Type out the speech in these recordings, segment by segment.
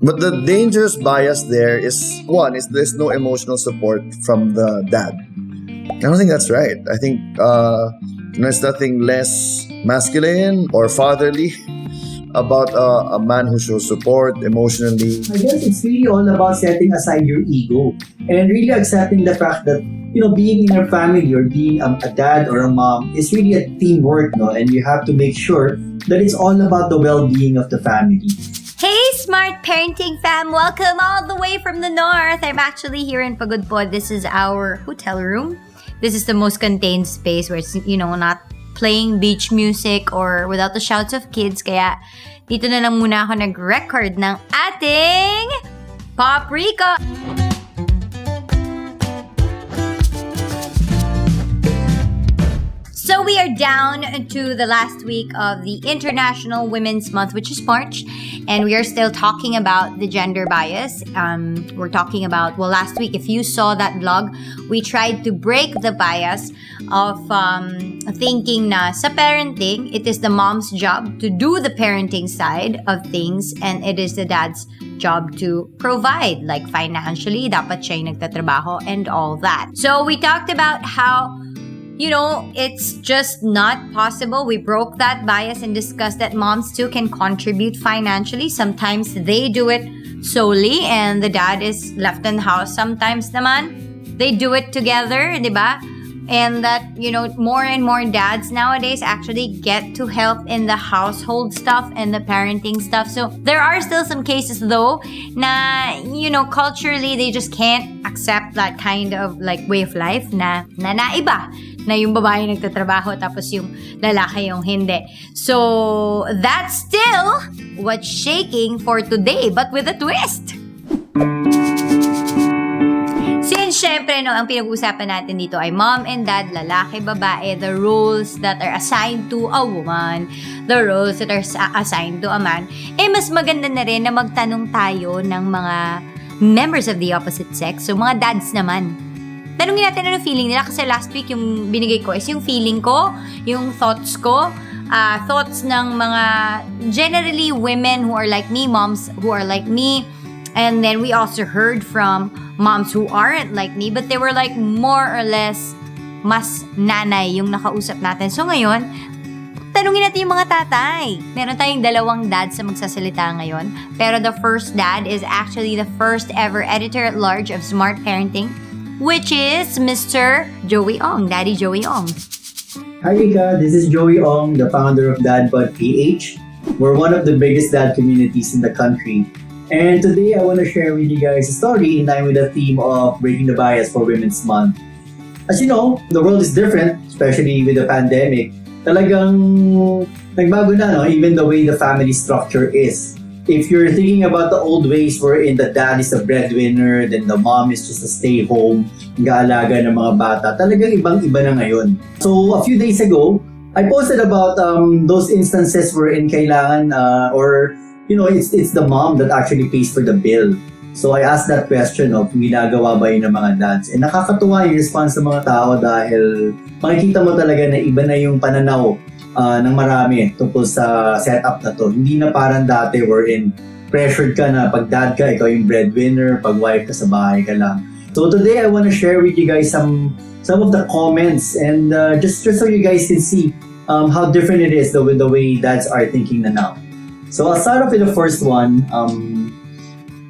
But the dangerous bias there is there's no emotional support from the dad. I don't think that's right. I think there's nothing less masculine or fatherly about a man who shows support emotionally. I guess it's really all about setting aside your ego and really accepting the fact that, being in a family or being a dad or a mom is really a teamwork, no? And you have to make sure that it's all about the well-being of the family. Hey, Smart Parenting fam! Welcome all the way from the north. I'm actually here in Pagudpod. This is our hotel room. This is the most contained space where it's, not playing beach music or without the shouts of kids. Kaya dito na lang muna ako nag-record ng ating PopRica. So we are down to the last week of the International Women's Month, which is March, and we are still talking about the gender bias. We're talking about, last week, if you saw that vlog, we tried to break the bias of thinking na sa parenting, it is the mom's job to do the parenting side of things, and it is the dad's job to provide, like financially, dapat siya yung nagtatrabaho and all that. So we talked about how it's just not possible. We broke that bias and discussed that moms too can contribute financially. Sometimes they do it solely and the dad is left in the house. Sometimes naman, they do it together, diba? And that, more and more dads nowadays actually get to help in the household stuff and the parenting stuff. So there are still some cases though na, culturally they just can't accept that kind of way of life na naiba. Na yung babae nagtatrabaho tapos yung lalaki yung hindi. So, that's still what's shaking for today, but with a twist. Since syempre, ang pinag-uusapan natin dito ay mom and dad, lalaki, babae, the roles that are assigned to a woman, the roles that are assigned to a man, mas maganda na rin na magtanong tayo ng mga members of the opposite sex, so mga dads naman. Tanungin natin ano feeling nila kasi last week yung binigay ko is yung feeling ko, yung thoughts ko, thoughts ng mga generally women who are like me, moms who are like me, and then we also heard from moms who aren't like me but they were more or less mas nanay yung nakausap natin. So ngayon, tanungin natin yung mga tatay. Meron tayong dalawang dads na magsasalita ngayon, pero the first dad is actually the first ever editor-at-large of Smart Parenting, which is Mr. Joey Ong, Daddy Joey Ong. Hi Rica, this is Joey Ong, the founder of DadBud PH. We're one of the biggest dad communities in the country. And today I want to share with you guys a story in line with the theme of breaking the bias for Women's Month. As you know, the world is different, especially with the pandemic. Talagang nagbago na, no? Even the way the family structure is. If you're thinking about the old ways wherein the dad is a breadwinner, then the mom is just a stay-home, nag-aalaga ng mga bata, talagang ibang-iba na ngayon. So, a few days ago, I posted about those instances wherein kailangan, it's the mom that actually pays for the bill. So, I asked that question of ginagawa ba yun ng mga dads? And nakakatuwa yung response ng mga tao dahil makikita mo talaga na iba na yung pananaw ng marami tungkol sa setup na to. Hindi na parang dati wherein pressured ka na pag dad ka, ikaw yung breadwinner, pag wife ka sa bahay ka lang. So today I want to share with you guys some of the comments and just so you guys can see how different it is with the way dads are thinking na now. So I'll start off with the first one.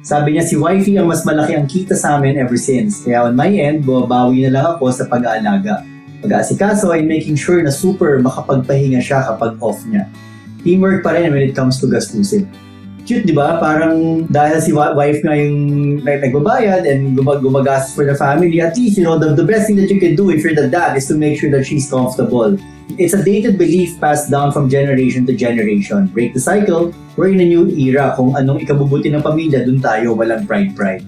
Sabi niya, si wifey ang mas malaki ang kita sa amin ever since. Kaya on my end, bumabawi na lang ako sa pag-aalaga. Pag-aasikaso ay making sure na super makapagpahinga siya kapag off niya. Teamwork pa rin when it comes to gastusin. Cute, di ba? Parang dahil si wife nga yung nagbabayad and gumagastos for the family, at least, the best thing that you can do if you're the dad is to make sure that she's comfortable. It's a dated belief passed down from generation to generation. Break the cycle, we're in a new era. Kung anong ikabubuti ng pamilya, dun tayo, walang pride.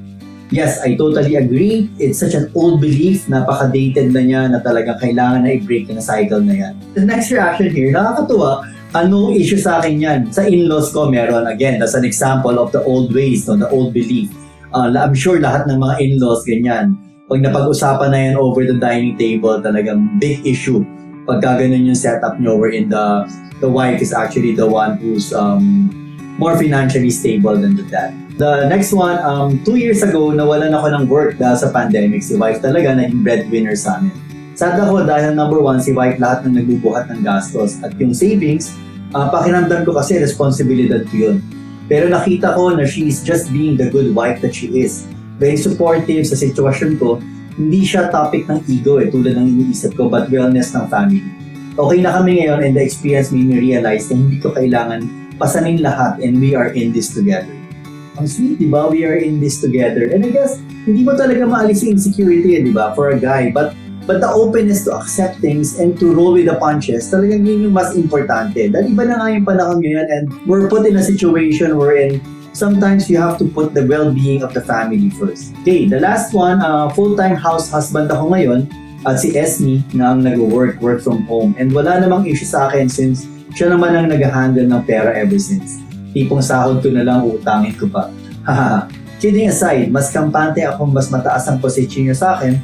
Yes, I totally agree. It's such an old belief, napaka-dated na niya na talagang kailangan na i-break na cycle na yan. The next reaction here, nakakatuwa, anong issue sa akin yan? Sa in-laws ko meron, again, that's an example of the old ways, the old belief. I'm sure lahat ng mga in-laws ganyan. Pag napag-usapan na yan over the dining table, talagang big issue. Pagka ganun yung setup nyo wherein the wife is actually the one who's more financially stable than the dad. The next one, 2 years ago, nawalan ako ng work dahil sa pandemic. Si wife talaga naging breadwinner sa amin. Sad ako dahil number one, si wife lahat ng nagbubuhat ng gastos. At yung savings, pakiramdam ko kasi responsibilidad ko yun. Pero nakita ko na she is just being the good wife that she is. Very supportive sa sitwasyon ko. Hindi siya topic ng ego tulad ng iniisip ko, but wellness ng family. Okay na kami ngayon and the experience made me realize na hindi ko kailangan pasanin lahat and we are in this together. Ang sweet, di ba? We are in this together. And I guess, hindi mo talaga maalis yung insecurity, di ba? For a guy. But the openness to accept things and to roll with the punches, talagang yun yung mas importante. Dahil iba na nga yung panahon ngayon and we're put in a situation wherein sometimes you have to put the well-being of the family first. Okay, the last one, full-time house husband ako ngayon at si Esme na ang nag-work from home. And wala namang issue sa akin since siya naman ang nag-handle ng pera ever since. Tipong sahod ko na lang, utangin ko pa. Kidding aside, mas kampante akong mas mataas ang posisyon niya sa akin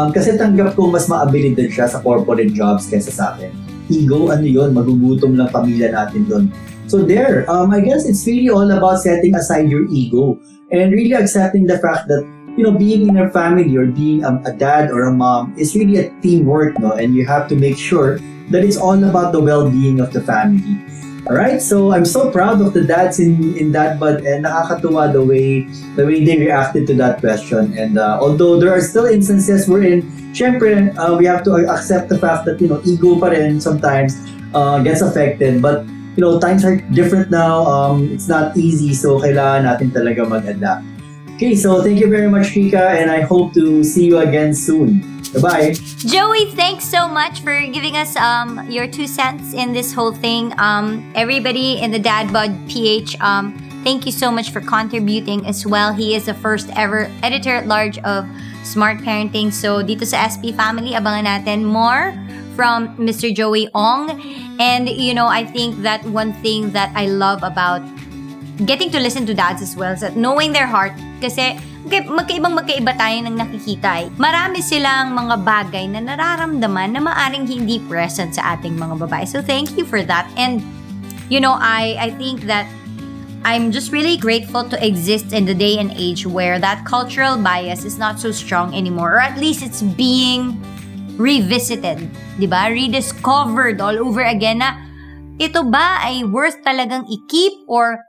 kasi tanggap kong mas maabilidad siya sa corporate jobs kaysa sa akin. Ego, ano yun? Magugutom lang pamilya natin doon. So there, I guess it's really all about setting aside your ego and really accepting the fact that, you know, being in a family or being a dad or a mom is really a teamwork, no? And you have to make sure that it's all about the well-being of the family. Alright, so I'm so proud of the dads in that, but and nakakatuwa the way they reacted to that question. And although there are still instances wherein, syempre, we have to accept the fact that, you know, ego pa rin sometimes gets affected. But, you know, times are different now. It's not easy, so kailangan natin talaga mag-adapt. Okay, so thank you very much, Rica, and I hope to see you again soon. Bye-bye. Joey, thanks so much for giving us your 2 cents in this whole thing. Everybody in the Dad Bod PH, thank you so much for contributing as well. He is the first ever editor-at-large of Smart Parenting. So dito sa SP Family, abangan natin more from Mr. Joey Ong. And, you know, I think that one thing that I love about getting to listen to dads as well is that knowing their heart. Kasi magkaiba tayo ng nakikita. Marami silang mga bagay na nararamdaman na maaring hindi present sa ating mga babae. So thank you for that. And, you know, I think that I'm just really grateful to exist in the day and age where that cultural bias is not so strong anymore. Or at least it's being revisited, di ba? Rediscovered all over again na ito ba ay worth talagang i-keep or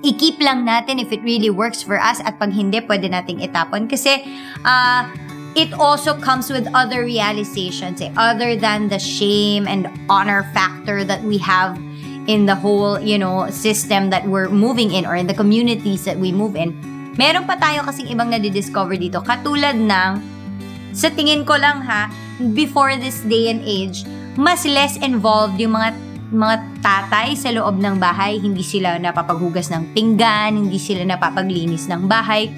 i-keep lang natin if it really works for us at pag hindi, pwede nating itapon. Kasi it also comes with other realizations other than the shame and honor factor that we have in the whole, you know, system that we're moving in or in the communities that we move in. Meron pa tayo kasing ibang nadidiscover dito. Katulad ng, sa tingin ko lang before this day and age, mas less involved yung mga tatay sa loob ng bahay. Hindi sila napapaghugas ng pinggan, hindi sila napapaglinis ng bahay,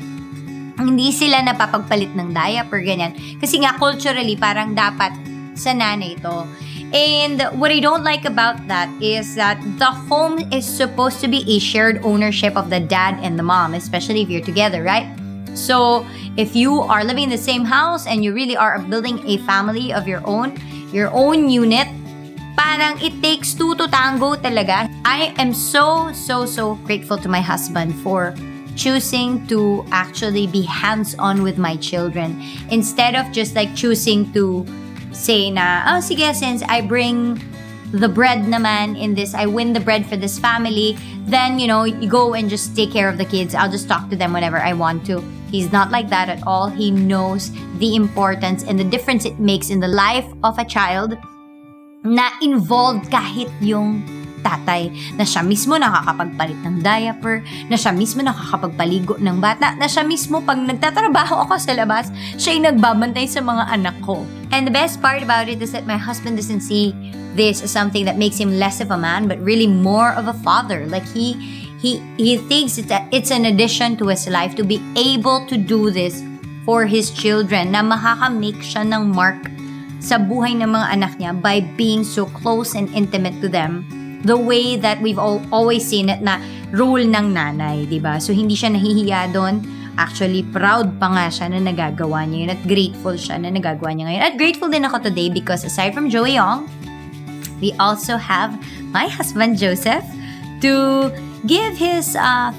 hindi sila napapagpalit ng diaper, ganyan. Kasi nga culturally parang dapat sa nanay ito. And what I don't like about that is that the home is supposed to be a shared ownership of the dad and the mom, especially if you're together, right? So if you are living in the same house and you really are building a family of your own unit, parang it takes 2 to tango talaga. I am so grateful to my husband for choosing to actually be hands-on with my children instead of just like choosing to say na, oh sige, since I bring the bread naman in this, I win the bread for this family, then, you know, you go and just take care of the kids. I'll just talk to them whenever I want to. He's not like that at all. He knows the importance and the difference it makes in the life of a child na involved kahit yung tatay, na siya mismo nakakapagpalit ng diaper, na siya mismo nakakapagpaligo ng bata, na siya mismo pag nagtatrabaho ako sa labas, siya yung nagbabantay sa mga anak ko. And the best part about it is that my husband doesn't see this as something that makes him less of a man, but really more of a father. Like he thinks it's an addition to his life to be able to do this for his children, na makaka-make siya ng mark sa buhay ng mga anak niya by being so close and intimate to them, the way that we've always seen it na role ng nanay, diba? So hindi siya nahihiya doon. Actually, proud pa nga siya na nagagawa niya yun at grateful siya na nagagawa niya ngayon. At grateful din ako today because aside from Joey Ong, we also have my husband Joseph to give his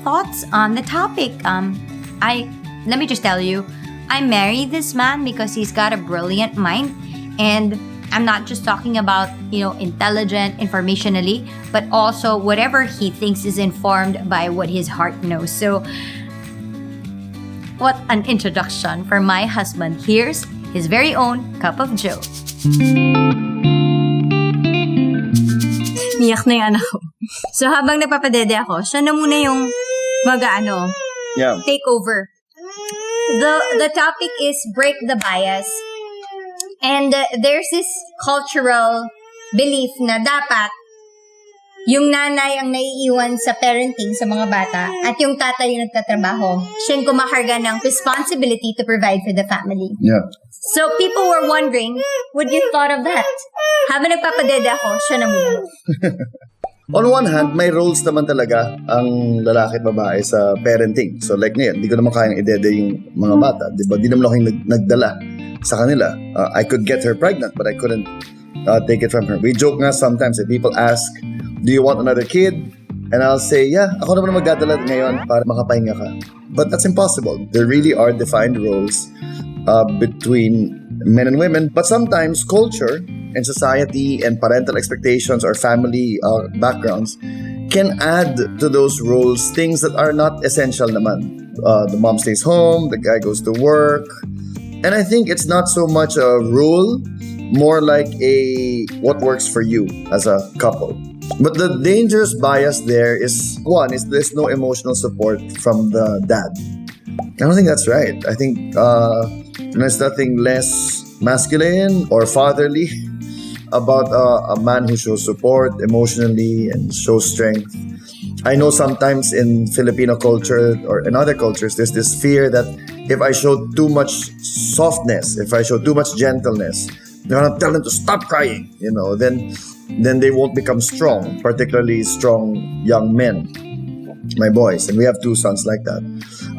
thoughts on the topic. Let me just tell you, I married this man because he's got a brilliant mind, and I'm not just talking about, intelligent, informationally, but also whatever he thinks is informed by what his heart knows. So, what an introduction for my husband. Here's his very own cup of Joe. Miyak na yung anak ko. So, habang nagpapadede ako, siya na muna yung take over. The topic is break the bias. And there's this cultural belief na dapat yung nanay ang naiiwan sa parenting sa mga bata at yung tatay yung nagtatrabaho. Siya yung kumakarga ng responsibility to provide for the family. Yeah. So people were wondering, what you thought of that? Habang nagpapadede ako, siya na muna. On one hand, may roles naman talaga ang lalaki at babae sa parenting. So like ngayon, di ko naman kayang idede yung mga bata. Diba? Di naman ako yung nagdala sa kanila. I could get her pregnant, but I couldn't take it from her. We joke nga sometimes that people ask, do you want another kid? And I'll say, yeah, ako naman magdadala ngayon para makapahinga ka. But that's impossible. There really are defined roles between men and women. But sometimes culture and society and parental expectations or family backgrounds can add to those roles things that are not essential naman. The mom stays home, the guy goes to work. And I think it's not so much a rule, more like what works for you as a couple. But the dangerous bias there is there's no emotional support from the dad. I don't think that's right. I think there's nothing less masculine or fatherly about a man who shows support emotionally and shows strength. I know sometimes in Filipino culture or in other cultures, there's this fear that if I show too much softness, if I show too much gentleness, they're gonna tell them to stop crying, then they won't become strong, particularly strong young men, my boys. And we have 2 sons like that.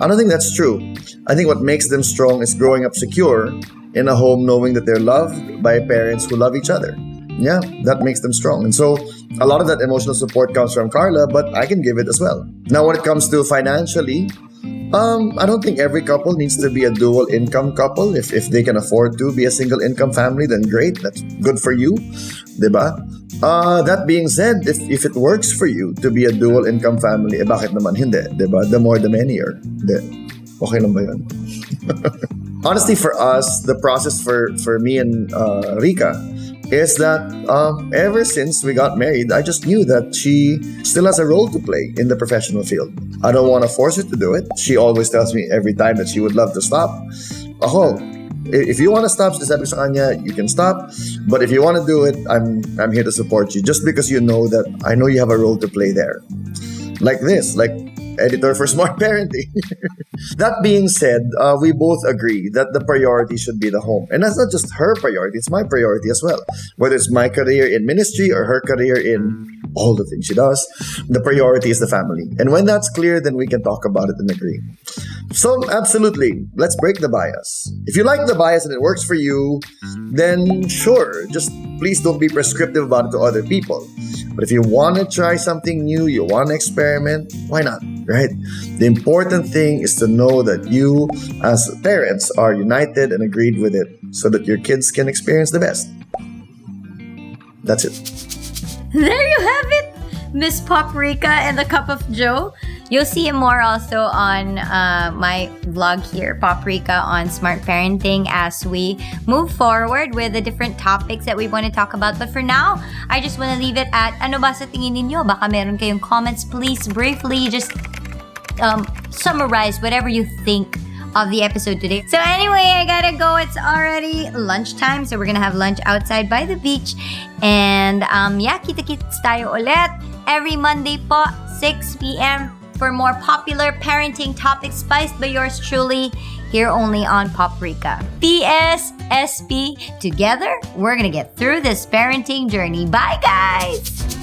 I don't think that's true. I think what makes them strong is growing up secure in a home, knowing that they're loved by parents who love each other. Yeah, that makes them strong. And so a lot of that emotional support comes from Carla, but I can give it as well. Now, when it comes to financially, I don't think every couple needs to be a dual income couple. If they can afford to be a single income family, then great. That's good for you. Diba? That being said, if it works for you to be a dual income family, bakit naman hindi? Diba? The more the merrier. Okay lang ba yun? Honestly, for us, the process for me and Rica is that ever since we got married, I just knew that she still has a role to play in the professional field. I don't want to force her to do it. She always tells me every time that she would love to stop. If you want to stop, sabi sa kanya, you can stop. But if you want to do it, I'm here to support you. Just because you know that I know you have a role to play there. Like this, like editor for Smart Parenting. That being said, we both agree that the priority should be the home. And that's not just her priority, it's my priority as well. Whether it's my career in ministry or her career in all the things she does, the priority is the family. And when that's clear, then we can talk about it and agree. So, absolutely, let's break the bias. If you like the bias and it works for you, then sure, just please don't be prescriptive about it to other people. But if you want to try something new, you want to experiment, why not, right? The important thing is to know that you, as parents, are united and agreed with it so that your kids can experience the best. That's it. There you have it, Miss PopRica and the Cup of Joe. You'll see more also on my vlog here, PopRica on Smart Parenting, as we move forward with the different topics that we want to talk about. But for now, I just want to leave it at ano ba sa tingin ninyo? Baka meron kayong comments. Please briefly just summarize whatever you think of the episode today. So anyway, I gotta go. It's already lunchtime, so we're gonna have lunch outside by the beach. And kita-kits tayo ulit every Monday po, 6 p.m. for more popular parenting topics spiced by yours truly, here only on PopRica. PSSP, together, we're gonna get through this parenting journey. Bye, guys!